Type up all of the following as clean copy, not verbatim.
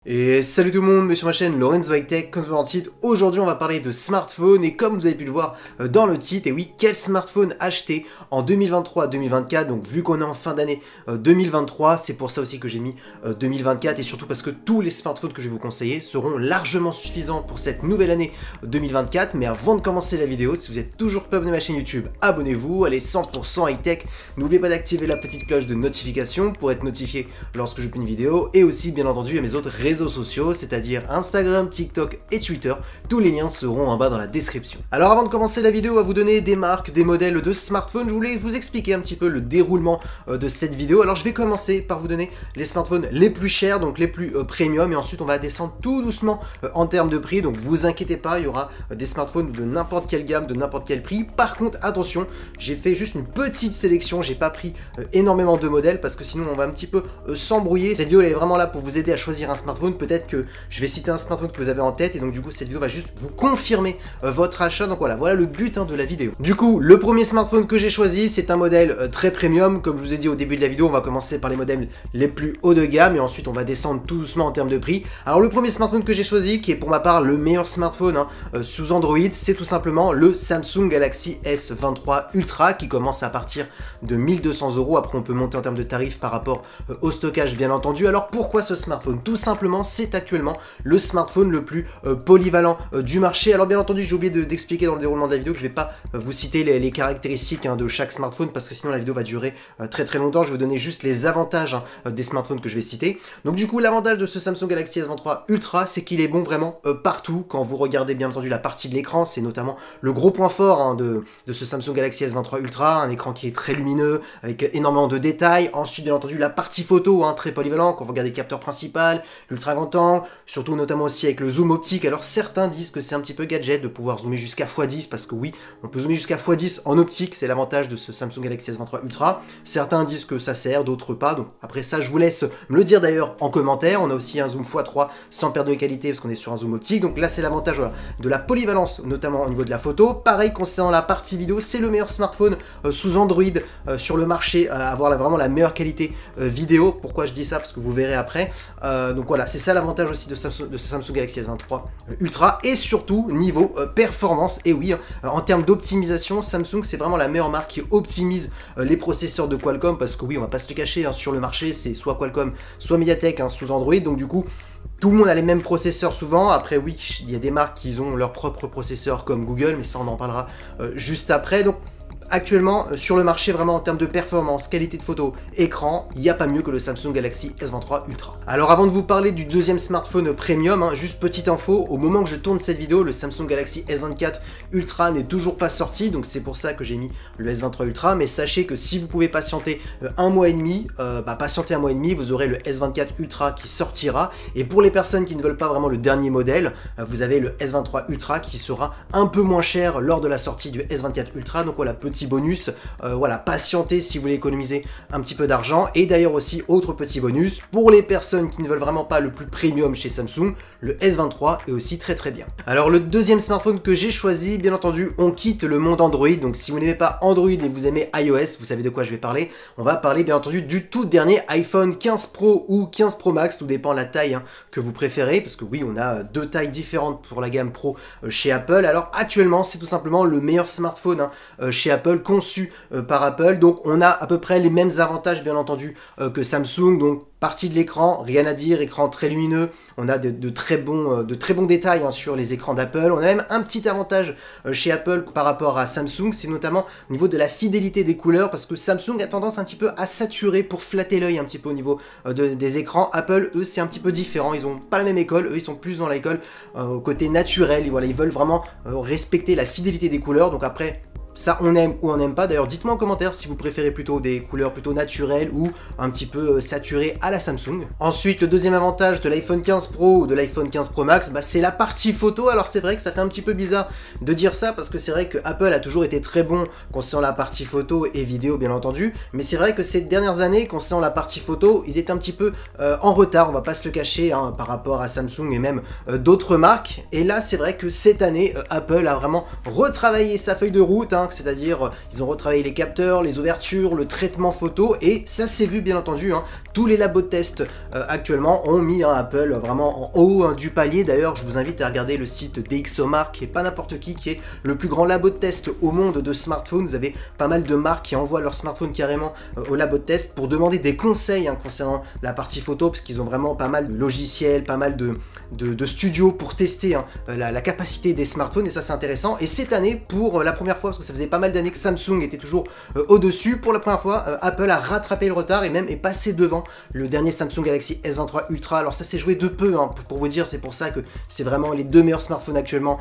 Et salut tout le monde, mais sur ma chaîne Lorenzo High Tech, comme le titre, aujourd'hui on va parler de smartphone et comme vous avez pu le voir dans le titre, et oui, quel smartphone acheter en 2023-2024, donc vu qu'on est en fin d'année 2023, c'est pour ça aussi que j'ai mis 2024 et surtout parce que tous les smartphones que je vais vous conseiller seront largement suffisants pour cette nouvelle année 2024, mais avant de commencer la vidéo, si vous êtes toujours pas abonné à ma chaîne YouTube, abonnez-vous, allez 100% High Tech, n'oubliez pas d'activer la petite cloche de notification pour être notifié lorsque je publie une vidéo et aussi bien entendu à mes autres réseaux sociaux, c'est-à-dire Instagram, TikTok et Twitter. Tous les liens seront en bas dans la description. Alors avant de commencer la vidéo, à vous donner des marques, des modèles de smartphones, je voulais vous expliquer un petit peu le déroulement de cette vidéo. Alors je vais commencer par vous donner les smartphones les plus chers, donc les plus premium, et ensuite on va descendre tout doucement en termes de prix, donc vous inquiétez pas, il y aura des smartphones de n'importe quelle gamme, de n'importe quel prix. Par contre, attention, j'ai fait juste une petite sélection, j'ai pas pris énormément de modèles parce que sinon on va un petit peu s'embrouiller. Cette vidéo elle est vraiment là pour vous aider à choisir un smartphone. Peut-être que je vais citer un smartphone que vous avez en tête et donc du coup cette vidéo va juste vous confirmer votre achat. Donc voilà le but de la vidéo. Du coup, le premier smartphone que j'ai choisi, c'est un modèle très premium. Comme je vous ai dit au début de la vidéo, on va commencer par les modèles les plus haut de gamme et ensuite on va descendre tout doucement en termes de prix. Alors le premier smartphone que j'ai choisi, qui est pour ma part le meilleur smartphone sous Android, c'est tout simplement le Samsung Galaxy S23 Ultra qui commence à partir de 1200 €. Après on peut monter en termes de tarifs par rapport au stockage bien entendu. Alors pourquoi ce smartphone? Tout simplement, c'est actuellement le smartphone le plus polyvalent du marché. Alors bien entendu, j'ai oublié d'expliquer dans le déroulement de la vidéo que je ne vais pas vous citer les caractéristiques de chaque smartphone parce que sinon la vidéo va durer très longtemps. Je vais vous donner juste les avantages des smartphones que je vais citer. Donc du coup, l'avantage de ce Samsung Galaxy S23 Ultra, c'est qu'il est bon vraiment partout. Quand vous regardez bien entendu la partie de l'écran, c'est notamment le gros point fort de ce Samsung Galaxy S23 Ultra, un écran qui est très lumineux, avec énormément de détails. Ensuite, bien entendu, la partie photo, très polyvalent, quand vous regardez le capteur principal, l'ultra grand angle, surtout notamment aussi avec le zoom optique. Alors certains disent que c'est un petit peu gadget de pouvoir zoomer jusqu'à x10, parce que oui, on peut zoomer jusqu'à x10 en optique, c'est l'avantage de ce Samsung Galaxy S23 Ultra. Certains disent que ça sert, d'autres pas, donc après ça je vous laisse me le dire d'ailleurs en commentaire. On a aussi un zoom x3 sans perte de qualité parce qu'on est sur un zoom optique, donc là c'est l'avantage de la polyvalence, notamment au niveau de la photo. Pareil concernant la partie vidéo, c'est le meilleur smartphone sous Android sur le marché à avoir vraiment la meilleure qualité vidéo. Pourquoi je dis ça? Parce que vous verrez après. Donc voilà, c'est ça l'avantage aussi de ce Samsung Galaxy S23 Ultra, et surtout niveau performance. Et oui, en termes d'optimisation, Samsung c'est vraiment la meilleure marque qui optimise les processeurs de Qualcomm, parce que oui, on va pas se le cacher, sur le marché c'est soit Qualcomm soit MediaTek sous Android, donc du coup tout le monde a les mêmes processeurs souvent. Après oui, il y a des marques qui ont leurs propres processeurs comme Google, mais ça on en parlera juste après. Donc actuellement, sur le marché, vraiment en termes de performance, qualité de photo, écran, il n'y a pas mieux que le Samsung Galaxy S23 Ultra. Alors avant de vous parler du deuxième smartphone premium, juste petite info, au moment que je tourne cette vidéo, le Samsung Galaxy S24 Ultra n'est toujours pas sorti, donc c'est pour ça que j'ai mis le S23 Ultra, mais sachez que si vous pouvez patienter un mois et demi, patientez un mois et demi, vous aurez le S24 Ultra qui sortira, et pour les personnes qui ne veulent pas vraiment le dernier modèle, vous avez le S23 Ultra qui sera un peu moins cher lors de la sortie du S24 Ultra. Donc voilà, petit bonus, patientez si vous voulez économiser un petit peu d'argent. Et d'ailleurs aussi, autre petit bonus, pour les personnes qui ne veulent vraiment pas le plus premium chez Samsung, le S23 est aussi très bien. Alors le deuxième smartphone que j'ai choisi, bien entendu, on quitte le monde Android, donc si vous n'aimez pas Android et vous aimez iOS, vous savez de quoi je vais parler. On va parler bien entendu du tout dernier iPhone 15 Pro ou 15 Pro Max, tout dépend de la taille que vous préférez, parce que oui, on a deux tailles différentes pour la gamme Pro chez Apple. Alors actuellement, c'est tout simplement le meilleur smartphone chez Apple, conçu par Apple, donc on a à peu près les mêmes avantages bien entendu que Samsung. Donc partie de l'écran, rien à dire, écran très lumineux, on a de très bons détails sur les écrans d'Apple. On a même un petit avantage chez Apple par rapport à Samsung, c'est notamment au niveau de la fidélité des couleurs, parce que Samsung a tendance un petit peu à saturer pour flatter l'œil un petit peu au niveau des écrans. Apple, eux, c'est un petit peu différent, ils n'ont pas la même école, eux ils sont plus dans l'école au côté naturel, et voilà, ils veulent vraiment respecter la fidélité des couleurs. Donc après, ça on aime ou on n'aime pas. D'ailleurs dites-moi en commentaire si vous préférez plutôt des couleurs plutôt naturelles ou un petit peu saturées à la Samsung. Ensuite, le deuxième avantage de l'iPhone 15 Pro ou de l'iPhone 15 Pro Max, c'est la partie photo. Alors c'est vrai que ça fait un petit peu bizarre de dire ça, parce que c'est vrai que Apple a toujours été très bon concernant la partie photo et vidéo bien entendu, mais c'est vrai que ces dernières années concernant la partie photo, ils étaient un petit peu en retard, on va pas se le cacher, par rapport à Samsung et même d'autres marques. Et là c'est vrai que cette année, Apple a vraiment retravaillé sa feuille de route, c'est-à-dire ils ont retravaillé les capteurs, les ouvertures, le traitement photo, et ça s'est vu bien entendu tous les labos de test actuellement ont mis Apple vraiment en haut du palier. D'ailleurs, je vous invite à regarder le site DxOMark, qui est pas n'importe qui est le plus grand labo de test au monde de smartphones. Vous avez pas mal de marques qui envoient leur smartphone carrément au labo de test pour demander des conseils concernant la partie photo, parce qu'ils ont vraiment pas mal de logiciels, pas mal de studios pour tester la capacité des smartphones, et ça c'est intéressant. Et cette année, pour la première fois, parce que ça faisait pas mal d'années que Samsung était toujours au-dessus, pour la première fois, Apple a rattrapé le retard et même est passé devant le dernier Samsung Galaxy S23 Ultra. Alors ça s'est joué de peu, pour vous dire, c'est pour ça que c'est vraiment les deux meilleurs smartphones actuellement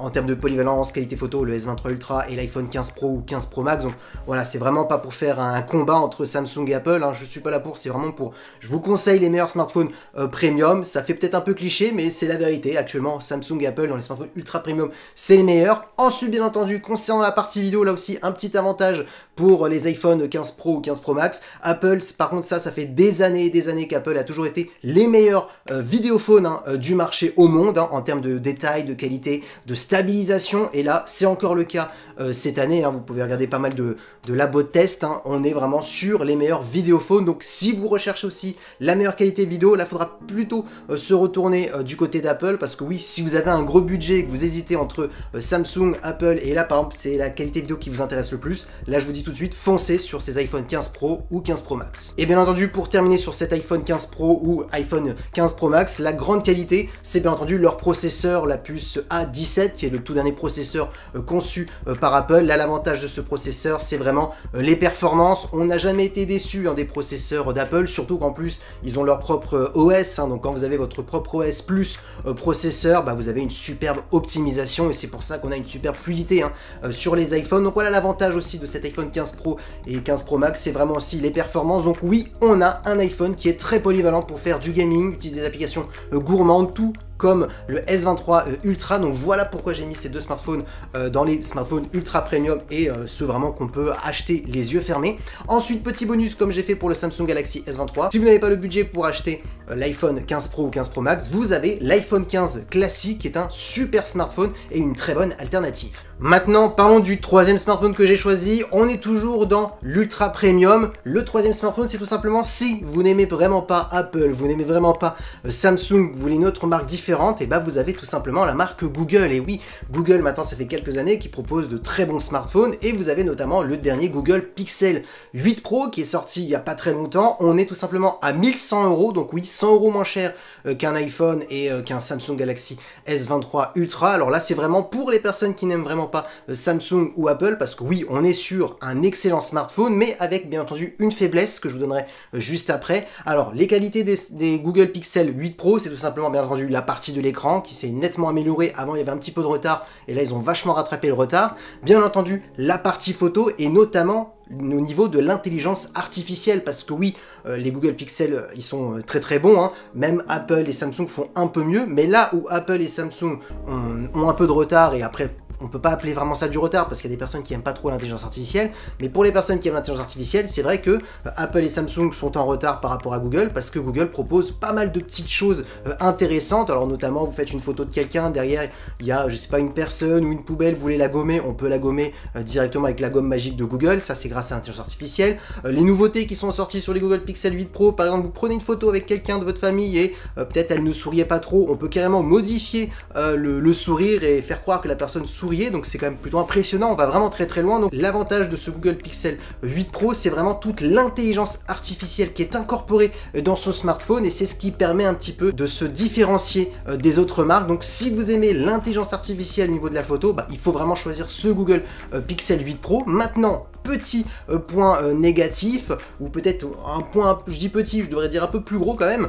en termes de polyvalence, qualité photo, le S23 Ultra et l'iPhone 15 Pro ou 15 Pro Max. Donc voilà, c'est vraiment pas pour faire un combat entre Samsung et Apple, je suis pas là pour, c'est vraiment pour, je vous conseille les meilleurs smartphones premium. Ça fait peut-être un peu cliché, mais c'est la vérité. Actuellement, Samsung et Apple dans les smartphones ultra premium, c'est les meilleurs. Ensuite, bien entendu, concernant la partie vidéo, là aussi un petit avantage pour les iPhone 15 Pro ou 15 Pro Max. Apple, par contre, ça fait des années et des années qu'Apple a toujours été les meilleurs vidéophones du marché au monde, en termes de détails, de qualité, de stabilisation. Et là, c'est encore le cas cette année. Vous pouvez regarder pas mal de labos de test. On est vraiment sur les meilleurs vidéophones. Donc, si vous recherchez aussi la meilleure qualité vidéo, là, il faudra plutôt se retourner du côté d'Apple, parce que oui, si vous avez un gros budget et que vous hésitez entre Samsung, Apple, et là, par exemple, c'est la qualité vidéo qui vous intéresse le plus, là, je vous dis tout de suite, foncez sur ces iPhone 15 Pro ou 15 Pro Max. Et bien entendu, pour terminer sur cet iPhone 15 Pro ou iPhone 15 Pro Max, la grande qualité, c'est bien entendu leur processeur, la puce A17, qui est le tout dernier processeur conçu par Apple. Là, l'avantage de ce processeur, c'est vraiment les performances. On n'a jamais été déçu des processeurs d'Apple, surtout qu'en plus, ils ont leur propre OS. Donc, quand vous avez votre propre OS plus processeur, vous avez une superbe optimisation, et c'est pour ça qu'on a une superbe fluidité sur les iPhones. Donc voilà, l'avantage aussi de cet iPhone 15 Pro et 15 Pro Max, c'est vraiment aussi les performances. Donc oui, on a un iPhone qui est très polyvalent pour faire du gaming, utiliser des applications gourmandes, tout comme le S23 Ultra. Donc voilà pourquoi j'ai mis ces deux smartphones dans les smartphones ultra premium, et ceux vraiment qu'on peut acheter les yeux fermés. Ensuite, petit bonus, comme j'ai fait pour le Samsung Galaxy S23, si vous n'avez pas le budget pour acheter l'iPhone 15 Pro ou 15 Pro Max, vous avez l'iPhone 15 classique, qui est un super smartphone et une très bonne alternative. Maintenant, parlons du troisième smartphone que j'ai choisi. On est toujours dans l'ultra premium. Le troisième smartphone, c'est tout simplement, si vous n'aimez vraiment pas Apple, vous n'aimez vraiment pas Samsung, vous voulez une autre marque différente, et vous avez tout simplement la marque Google. Et oui, Google, maintenant, ça fait quelques années qu'il propose de très bons smartphones, et vous avez notamment le dernier Google Pixel 8 Pro qui est sorti il n'y a pas très longtemps. On est tout simplement à 1100 €, donc oui, 100 € moins cher qu'un iPhone et qu'un Samsung Galaxy S23 Ultra. Alors là, c'est vraiment pour les personnes qui n'aiment vraiment pas Samsung ou Apple, parce que oui, on est sur un excellent smartphone, mais avec bien entendu une faiblesse que je vous donnerai juste après. Alors, les qualités des Google Pixel 8 Pro, c'est tout simplement bien entendu la partie de l'écran qui s'est nettement améliorée. Avant, il y avait un petit peu de retard, et là, ils ont vachement rattrapé le retard. Bien entendu, la partie photo, et notamment au niveau de l'intelligence artificielle, parce que oui, les Google Pixel, ils sont très très bons, même Apple et Samsung font un peu mieux, mais là où Apple et Samsung ont un peu de retard, et après, on peut pas appeler vraiment ça du retard, parce qu'il y a des personnes qui aiment pas trop l'intelligence artificielle, mais pour les personnes qui aiment l'intelligence artificielle, c'est vrai que Apple et Samsung sont en retard par rapport à Google, parce que Google propose pas mal de petites choses intéressantes. Alors notamment, vous faites une photo de quelqu'un, derrière il y a, je sais pas, une personne ou une poubelle, vous voulez la gommer, on peut la gommer directement avec la gomme magique de Google. Ça, c'est grâce à l'intelligence artificielle. Les nouveautés qui sont sorties sur les Google Pixel 8 Pro, par exemple, vous prenez une photo avec quelqu'un de votre famille et peut-être elle ne souriait pas trop, on peut carrément modifier le sourire et faire croire que la personne sourit. Donc c'est quand même plutôt impressionnant, on va vraiment très très loin. Donc l'avantage de ce Google Pixel 8 Pro, c'est vraiment toute l'intelligence artificielle qui est incorporée dans son smartphone, et c'est ce qui permet un petit peu de se différencier des autres marques. Donc si vous aimez l'intelligence artificielle au niveau de la photo, il faut vraiment choisir ce Google Pixel 8 Pro. Maintenant, petit point négatif, ou peut-être un point, je dis petit, je devrais dire un peu plus gros quand même,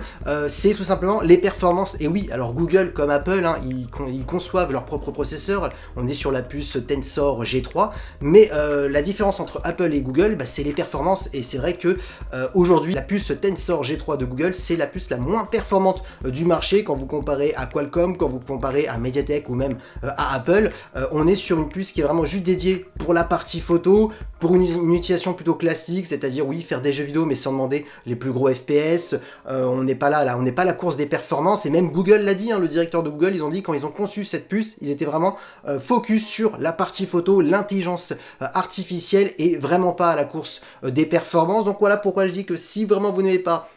c'est tout simplement les performances. Et oui, alors Google comme Apple, ils conçoivent leur propre processeur, on est sur la puce Tensor G3, mais la différence entre Apple et Google, c'est les performances, et c'est vrai que aujourd'hui, la puce Tensor G3 de Google, c'est la puce la moins performante du marché quand vous comparez à Qualcomm, quand vous comparez à MediaTek ou même à Apple. On est sur une puce qui est vraiment juste dédiée pour la partie photo, pour une utilisation plutôt classique, c'est-à-dire oui, faire des jeux vidéo mais sans demander les plus gros FPS. On n'est pas là, on n'est pas à la course des performances, et même Google l'a dit, le directeur de Google, ils ont dit quand ils ont conçu cette puce, ils étaient vraiment focus focus sur la partie photo, l'intelligence artificielle et vraiment pas à la course des performances. Donc voilà pourquoi je dis que si vraiment vous n'aimez pas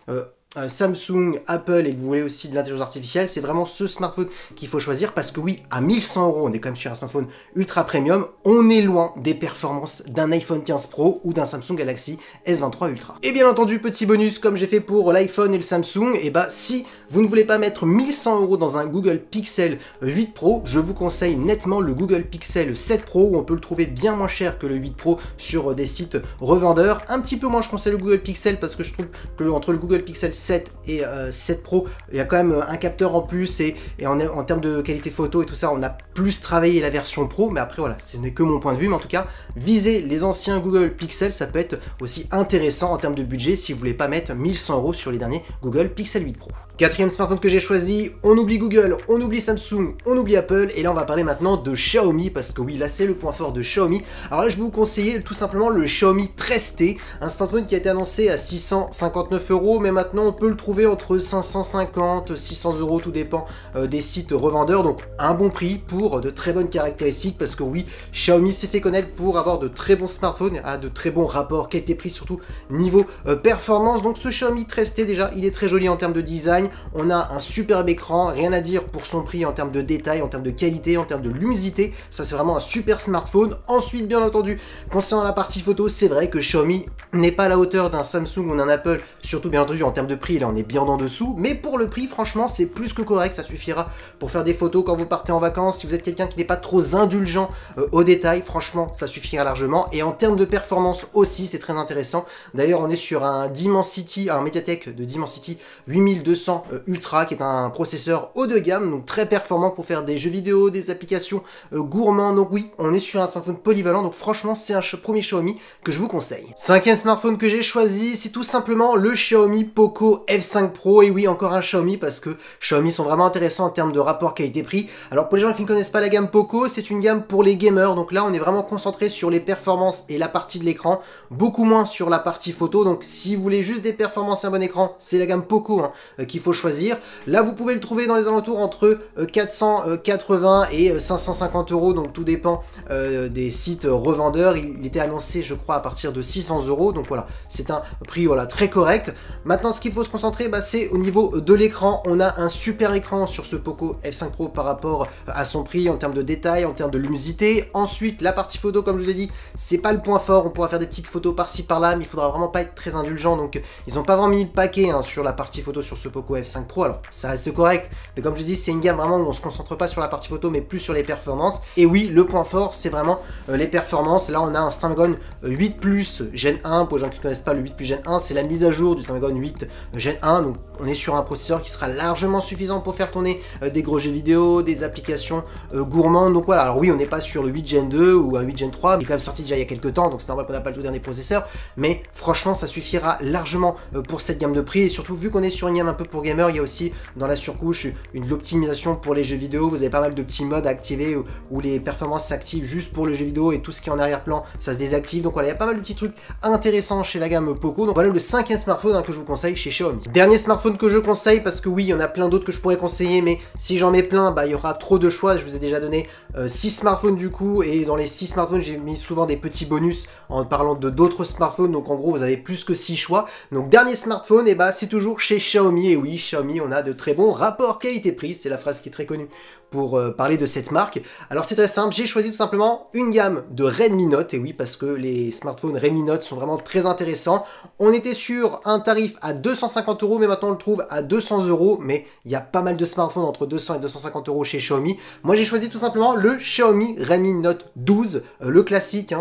Samsung, Apple et que vous voulez aussi de l'intelligence artificielle, c'est vraiment ce smartphone qu'il faut choisir parce que oui, à 1100 €, on est quand même sur un smartphone ultra premium, on est loin des performances d'un iPhone 15 Pro ou d'un Samsung Galaxy S23 Ultra. Et bien entendu, petit bonus, comme j'ai fait pour l'iPhone et le Samsung, et bah si vous ne voulez pas mettre 1100 € dans un Google Pixel 8 Pro, je vous conseille nettement le Google Pixel 7 Pro où on peut le trouver bien moins cher que le 8 Pro sur des sites revendeurs. Un petit peu moins je conseille le Google Pixel parce que je trouve que entre le Google Pixel 7 et 7 Pro, il y a quand même un capteur en plus et en termes de qualité photo et tout ça, on a plus travaillé la version Pro, mais après voilà, ce n'est que mon point de vue, mais en tout cas, viser les anciens Google Pixel, ça peut être aussi intéressant en termes de budget si vous voulez pas mettre 1100 € sur les derniers Google Pixel 8 Pro. Quatrième smartphone que j'ai choisi, on oublie Google, on oublie Samsung, on oublie Apple, et là on va parler maintenant de Xiaomi, parce que oui, là c'est le point fort de Xiaomi. Alors là je vais vous conseiller tout simplement le Xiaomi 13T, un smartphone qui a été annoncé à 659 €, mais maintenant on peut le trouver entre 550, 600 €, tout dépend des sites revendeurs, donc un bon prix pour de très bonnes caractéristiques, parce que oui, Xiaomi s'est fait connaître pour avoir de très bons smartphones, à de très bons rapports qualité-prix, surtout niveau performance. Donc ce Xiaomi 13T déjà, il est très joli en termes de design. On a un superbe écran, rien à dire pour son prix en termes de détails, en termes de qualité, en termes de luminosité. Ça c'est vraiment un super smartphone. Ensuite, bien entendu, concernant la partie photo, c'est vrai que Xiaomi n'est pas à la hauteur d'un Samsung ou d'un Apple, surtout bien entendu en termes de prix, là on est bien en dessous, mais pour le prix, franchement, c'est plus que correct, ça suffira pour faire des photos quand vous partez en vacances. Si vous êtes quelqu'un qui n'est pas trop indulgent aux détails, franchement, ça suffira largement. Et en termes de performance aussi, c'est très intéressant. D'ailleurs, on est sur un Dimensity, un Mediatek de Dimensity 8200 Ultra, qui est un processeur haut de gamme, donc très performant pour faire des jeux vidéo, des applications gourmandes. Donc oui, on est sur un smartphone polyvalent, donc franchement, c'est un premier Xiaomi que je vous conseille. Cinquième smartphone que j'ai choisi, c'est tout simplement le Xiaomi Poco F5 Pro. Et oui, encore un Xiaomi, parce que Xiaomi sont vraiment intéressants en termes de rapport qualité-prix. Alors pour les gens qui ne connaissent pas la gamme Poco, c'est une gamme pour les gamers, donc là on est vraiment concentré sur les performances et la partie de l'écran, beaucoup moins sur la partie photo. Donc si vous voulez juste des performances et un bon écran, c'est la gamme Poco qu'il faut choisir. Là vous pouvez le trouver dans les alentours entre 480 et 550 €, donc tout dépend des sites revendeurs. Il était annoncé je crois à partir de 600 €, donc voilà, c'est un prix voilà, très correct. Maintenant ce qu'il faut se concentrer, c'est au niveau de l'écran. On a un super écran sur ce Poco F5 Pro par rapport à son prix en termes de détails, en termes de luminosité. Ensuite la partie photo, comme je vous ai dit, c'est pas le point fort, on pourra faire des petites photos par-ci par-là, mais il faudra vraiment pas être très indulgent, donc ils ont pas vraiment mis le paquet sur la partie photo sur ce Poco F5 Pro. Alors ça reste correct, mais comme je dis, c'est une gamme vraiment où on se concentre pas sur la partie photo mais plus sur les performances. Et oui, le point fort c'est vraiment les performances. Là on a un Snapdragon 8 Plus Gen 1, pour les gens qui ne connaissent pas le 8 Plus Gen 1, c'est la mise à jour du Snapdragon 8 Gen 1, donc on est sur un processeur qui sera largement suffisant pour faire tourner des gros jeux vidéo, des applications gourmandes. Donc voilà, alors oui, on n'est pas sur le 8 Gen 2 ou un 8 Gen 3, mais il est quand même sorti déjà il y a quelques temps, donc c'est normal qu'on n'a pas le tout dernier processeur, mais franchement ça suffira largement pour cette gamme de prix. Et surtout vu qu'on est sur une gamme un peu pour gamer, il y a aussi dans la surcouche une optimisation pour les jeux vidéo. Vous avez pas mal de petits modes à activer où les performances s'activent juste pour le jeu vidéo et tout ce qui est en arrière-plan ça se désactive. Donc voilà, il y a pas mal de petits trucs intéressants chez la gamme Poco. Donc voilà le cinquième smartphone que je vous conseille chez Xiaomi. Dernier smartphone que je conseille, parce que oui, il y en a plein d'autres que je pourrais conseiller, mais si j'en mets plein, il y aura trop de choix. Je vous ai déjà donné 6 smartphones du coup, et dans les 6 smartphones j'ai mis souvent des petits bonus en parlant de d'autres smartphones, donc en gros vous avez plus que 6 choix. Donc dernier smartphone, et c'est toujours chez Xiaomi. Et oui, Xiaomi, on a de très bons rapports qualité-prix, c'est la phrase qui est très connue pour parler de cette marque. Alors c'est très simple, j'ai choisi tout simplement une gamme de Redmi Note, et oui, parce que les smartphones Redmi Note sont vraiment très intéressants. On était sur un tarif à 250 €, mais maintenant on le trouve à 200 €, mais il y a pas mal de smartphones entre 200 et 250 € chez Xiaomi. Moi j'ai choisi tout simplement le Xiaomi Redmi Note 12, le classique.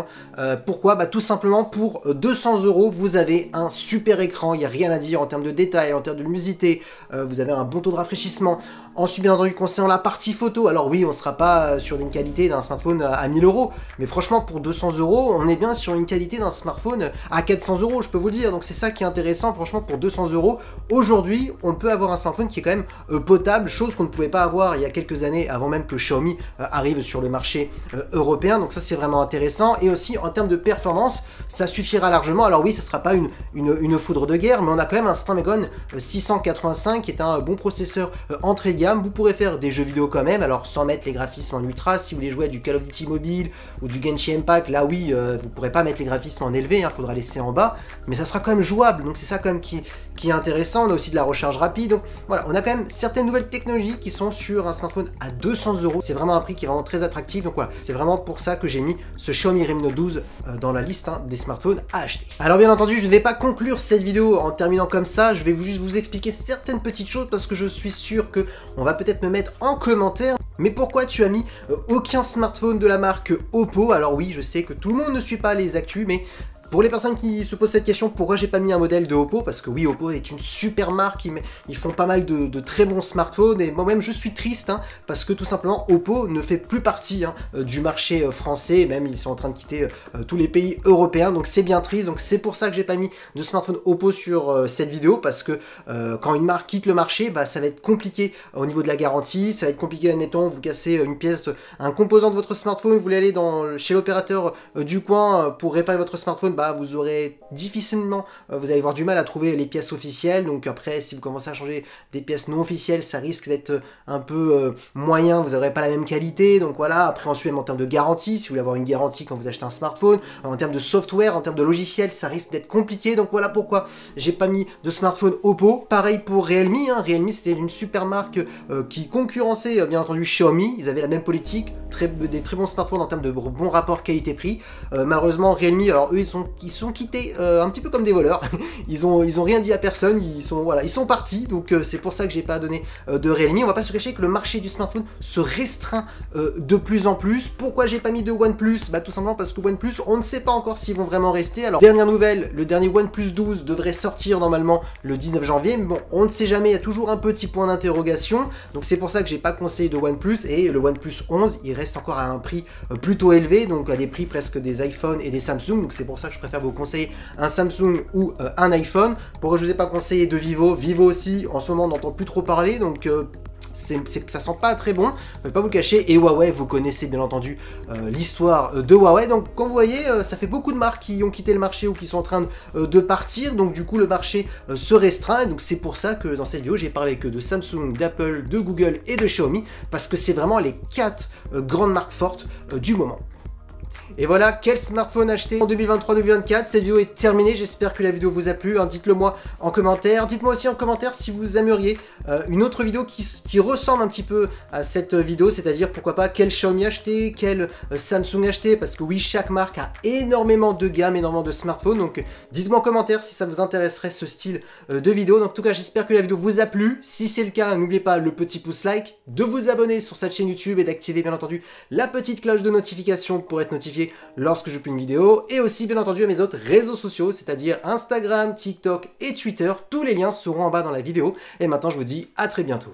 Pourquoi? Tout simplement pour 200 €, vous avez un super écran, il n'y a rien à dire en termes de détails, en termes de luminosité, vous avez un bon taux de rafraîchissement. Ensuite, bien entendu, concernant la partie photo, alors oui, on ne sera pas sur une qualité d'un smartphone à 1000 €, mais franchement, pour 200 €, on est bien sur une qualité d'un smartphone à 400 €, je peux vous le dire. Donc c'est ça qui est intéressant, franchement, pour 200 €, aujourd'hui, on peut avoir un smartphone qui est quand même potable, chose qu'on ne pouvait pas avoir il y a quelques années, avant même que Xiaomi arrive sur le marché européen. Donc ça, c'est vraiment intéressant. Et aussi, en termes de performance, ça suffira largement. Alors oui, ça ne sera pas une foudre de guerre, mais on a quand même un Snapdragon 680 85 qui est un bon processeur entrée de gamme. Vous pourrez faire des jeux vidéo quand même, alors sans mettre les graphismes en ultra. Si vous voulez jouer à du Call of Duty mobile ou du Genshin Impact, là oui, vous pourrez pas mettre les graphismes en élevé, il faudra laisser en bas, mais ça sera quand même jouable, donc c'est ça quand même qui est intéressant. On a aussi de la recharge rapide, donc voilà, on a quand même certaines nouvelles technologies qui sont sur un smartphone à 200 €. C'est vraiment un prix qui est vraiment très attractif, donc voilà, c'est vraiment pour ça que j'ai mis ce Xiaomi Redmi Note 12 dans la liste des smartphones à acheter. Alors bien entendu, je ne vais pas conclure cette vidéo en terminant comme ça, je vais juste vous expliquer certaines petites choses parce que je suis sûr que on va peut-être me mettre en commentaire. Mais pourquoi tu as mis aucun smartphone de la marque Oppo? Alors oui, je sais que tout le monde ne suit pas les actus, mais pour les personnes qui se posent cette question, pourquoi j'ai pas mis un modèle de Oppo? Parce que oui, Oppo est une super marque, ils font pas mal de très bons smartphones, et moi-même je suis triste, parce que tout simplement Oppo ne fait plus partie du marché français, même ils sont en train de quitter tous les pays européens, donc c'est bien triste, donc c'est pour ça que j'ai pas mis de smartphone Oppo sur cette vidéo, parce que quand une marque quitte le marché, bah, ça va être compliqué au niveau de la garantie, ça va être compliqué, admettons, vous cassez une pièce, un composant de votre smartphone, vous voulez aller chez l'opérateur du coin pour réparer votre smartphone, bah, vous aurez difficilement, vous allez avoir du mal à trouver les pièces officielles, donc après si vous commencez à changer des pièces non officielles, ça risque d'être un peu moyen, vous n'aurez pas la même qualité, donc voilà. Après ensuite en termes de garantie, si vous voulez avoir une garantie quand vous achetez un smartphone, en termes de software, en termes de logiciel, ça risque d'être compliqué, donc voilà pourquoi j'ai pas mis de smartphone Oppo. Pareil pour Realme, Realme c'était une super marque qui concurrençait bien entendu Xiaomi, ils avaient la même politique, des très bons smartphones en termes de bons rapports qualité-prix. Malheureusement Realme, alors eux ils sont quittés un petit peu comme des voleurs, ils ont rien dit à personne, ils sont partis, donc c'est pour ça que j'ai pas donné de Realme. On va pas se cacher que le marché du smartphone se restreint de plus en plus. Pourquoi j'ai pas mis de OnePlus? Bah tout simplement parce que OnePlus, on ne sait pas encore s'ils vont vraiment rester. Alors dernière nouvelle, le dernier OnePlus 12 devrait sortir normalement le 19 janvier, mais bon, on ne sait jamais, il y a toujours un petit point d'interrogation, donc c'est pour ça que j'ai pas conseillé de OnePlus, et le OnePlus 11, il reste encore à un prix plutôt élevé, donc à des prix presque des iPhones et des Samsung, donc c'est pour ça que je préfère vous conseiller un Samsung ou un iPhone. Pourquoi je vous ai pas conseillé de Vivo? Vivo aussi, en ce moment on n'entend plus trop parler, donc ça sent pas très bon, je vais pas vous le cacher. Et Huawei, vous connaissez bien entendu l'histoire de Huawei, donc comme vous voyez, ça fait beaucoup de marques qui ont quitté le marché ou qui sont en train de partir, donc du coup le marché se restreint, et donc c'est pour ça que dans cette vidéo j'ai parlé que de Samsung, d'Apple, de Google et de Xiaomi, parce que c'est vraiment les 4 grandes marques fortes du moment. Et voilà, quel smartphone acheter en 2023-2024. Cette vidéo est terminée, j'espère que la vidéo vous a plu, dites-le moi en commentaire. Dites-moi aussi en commentaire si vous aimeriez une autre vidéo qui ressemble un petit peu à cette vidéo, c'est-à-dire pourquoi pas quel Xiaomi acheter, quel Samsung acheter, parce que oui, chaque marque a énormément de gamme, énormément de smartphones, donc dites-moi en commentaire si ça vous intéresserait ce style de vidéo. Donc, en tout cas, j'espère que la vidéo vous a plu. Si c'est le cas, n'oubliez pas le petit pouce like, de vous abonner sur cette chaîne YouTube et d'activer bien entendu la petite cloche de notification pour être notifié lorsque je publie une vidéo, et aussi bien entendu à mes autres réseaux sociaux, c'est-à-dire Instagram, TikTok et Twitter. Tous les liens seront en bas dans la vidéo, et maintenant je vous dis à très bientôt.